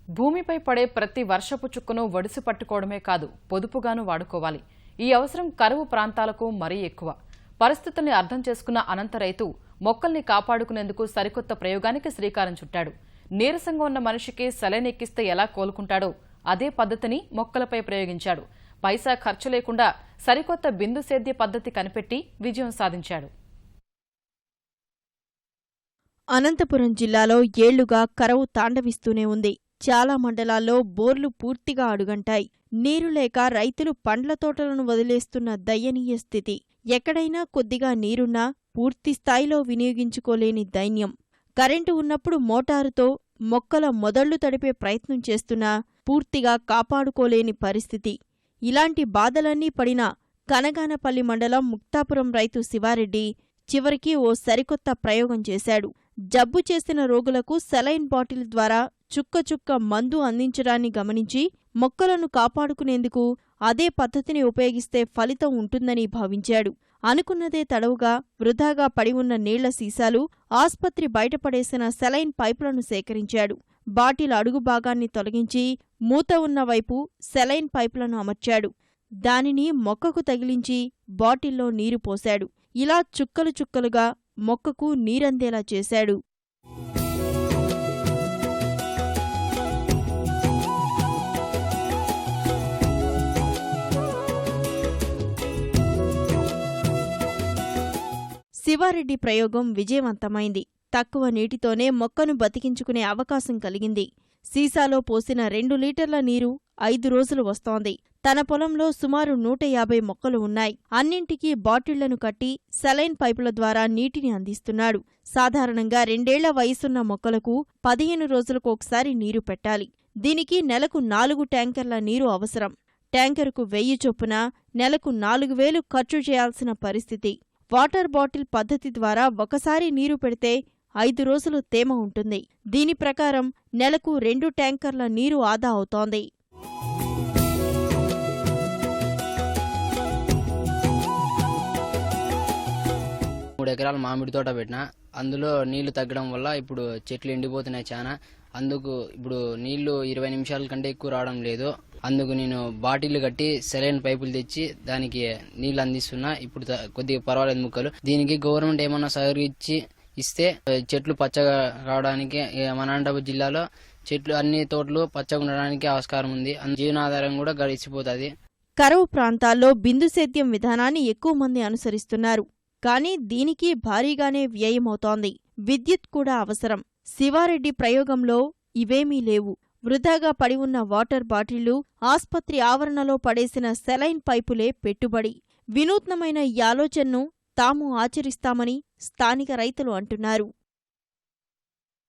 భూమిపై పడే ప్రతి వర్షపు చుక్కను ఒడిసి పట్టుకోవడమే కాదు, పొదుపుగాను వాడుకోవాలి. ఈ అవసరం కరువు ప్రాంతాలకు మరీ ఎక్కువ. పరిస్థితుల్ని అర్థం చేసుకున్న అనంత రైతు మొక్కల్ని కాపాడుకునేందుకు సరికొత్త ప్రయోగానికి శ్రీకారం చుట్టాడు. నీరసంగా ఉన్న మనిషికి సెలైన్ ఎక్కిస్తే ఎలా కోలుకుంటాడో అదే పద్ధతిని మొక్కలపై ప్రయోగించాడు. పైసా ఖర్చు లేకుండా సరికొత్త బిందు సేద్య పద్ధతి కనిపెట్టి విజయం సాధించాడు. అనంతపురం జిల్లాలో ఏళ్లుగా కరువు తాండవిస్తూనే ఉంది. చాలా మండలాల్లో బోర్లు పూర్తిగా అడుగంటాయి. నీరు లేక రైతులు పండ్ల తోటలను వదిలేస్తున్న దయనీయ స్థితి. ఎక్కడైనా కొద్దిగా నీరున్నా పూర్తి స్థాయిలో వినియోగించుకోలేని దైన్యం. కరెంటు ఉన్నప్పుడు మోటారుతో మొక్కల మొదళ్లు తడిపే ప్రయత్నం చేస్తున్నా పూర్తిగా కాపాడుకోలేని పరిస్థితి. ఇలాంటి బాధలన్నీ పడిన కనగానపల్లి మండలం ముక్తాపురం రైతు శివారెడ్డి చివరికి ఓ సరికొత్త ప్రయోగం చేశాడు. జబ్బు చేసిన రోగులకు సెలైన్ బాటిల్ ద్వారా చుక్క చుక్క మందు అందించడాన్ని గమనించి మొక్కలను కాపాడుకునేందుకు అదే పద్ధతిని ఉపయోగిస్తే ఫలితం ఉంటుందని భావించాడు. అనుకున్నదే తడవుగా వృధాగా పడి ఉన్న నీళ్ల సీసాలు, ఆస్పత్రి బయటపడేసిన సెలైన్ పైపులను సేకరించాడు. బాటిల్ అడుగు భాగాన్ని తొలగించి మూత ఉన్న వైపు సెలైన్ పైపులను అమర్చాడు. దానిని మొక్కకు తగిలించి బాటిల్లో నీరు పోశాడు. ఇలా చుక్కలు చుక్కలుగా మొక్కకు నీరందేలా చేశాడు. శివారెడ్డి ప్రయోగం విజయవంతమైంది. తక్కువ నీటితోనే మొక్కను బతికించుకునే అవకాశం కలిగింది. సీసాలో పోసిన 2 లీటర్ల నీరు 5 రోజులు వస్తోంది. తన పొలంలో సుమారు 150 మొక్కలు ఉన్నాయి. అన్నింటికీ బాటిళ్లను కట్టి సెలైన్ పైపుల ద్వారా నీటిని అందిస్తున్నాడు. సాధారణంగా 2 ఏళ్ల వయసున్న మొక్కలకు 15 రోజులకోసారి నీరు పెట్టాలి. దీనికి నెలకు 4 ట్యాంకర్ల నీరు అవసరం. ట్యాంకరుకు 1000 చొప్పున నెలకు 4000 ఖర్చు చేయాల్సిన పరిస్థితి. వాటర్ బాటిల్ పద్ధతి ద్వారా ఒకసారి నీరు పెడితే 5 రోజులు తేమ ఉంటుంది. దీని ప్రకారం నెలకు 2 ట్యాంకర్ల నీరు ఆదా అవుతోంది. మూడు ఎకరాల మామిడి తోట పెట్టిన. అందులో నీళ్లు తగ్గడం వల్ల ఇప్పుడు చెట్లు ఎండిపోతున్నాయి చాలా. అందుకు ఇప్పుడు నీళ్లు 20 నిమిషాల కంటే ఎక్కువ రావడం లేదు. అందుకు నేను బాటిల్ కట్టి సెలైన్ పైపులు తెచ్చి దానికి నీళ్లు అందిస్తున్నా. ఇప్పుడు కొద్దిగా పర్వాలేదు మొక్కలు. దీనికి గవర్నమెంట్ ఏమన్నా సహకరించి ఇస్తే చెట్లు పచ్చగా రావడానికి మన అనంతపురం జిల్లాలో చెట్లు అన్ని తోటలు పచ్చగా ఉండడానికి ఆస్కారం ఉంది. జీవనాధారం కూడా గడిచిపోతుంది. కరువు ప్రాంతాల్లో బిందు సేద్యం విధానాన్ని ఎక్కువ మంది అనుసరిస్తున్నారు. కానీ దీనికి భారీగానే వ్యయమవుతోంది. విద్యుత్ కూడా అవసరం. శివారెడ్డి ప్రయోగంలో ఇవేమీ లేవు. వృధాగా పడి ఉన్న వాటర్ బాటిళ్లు, ఆస్పత్రి ఆవరణలో పడేసిన సెలైన్ పైపులే పెట్టుబడి. వినూత్నమైన ఈ ఆలోచనను తాము ఆచరిస్తామని స్థానిక రైతులు అంటున్నారు.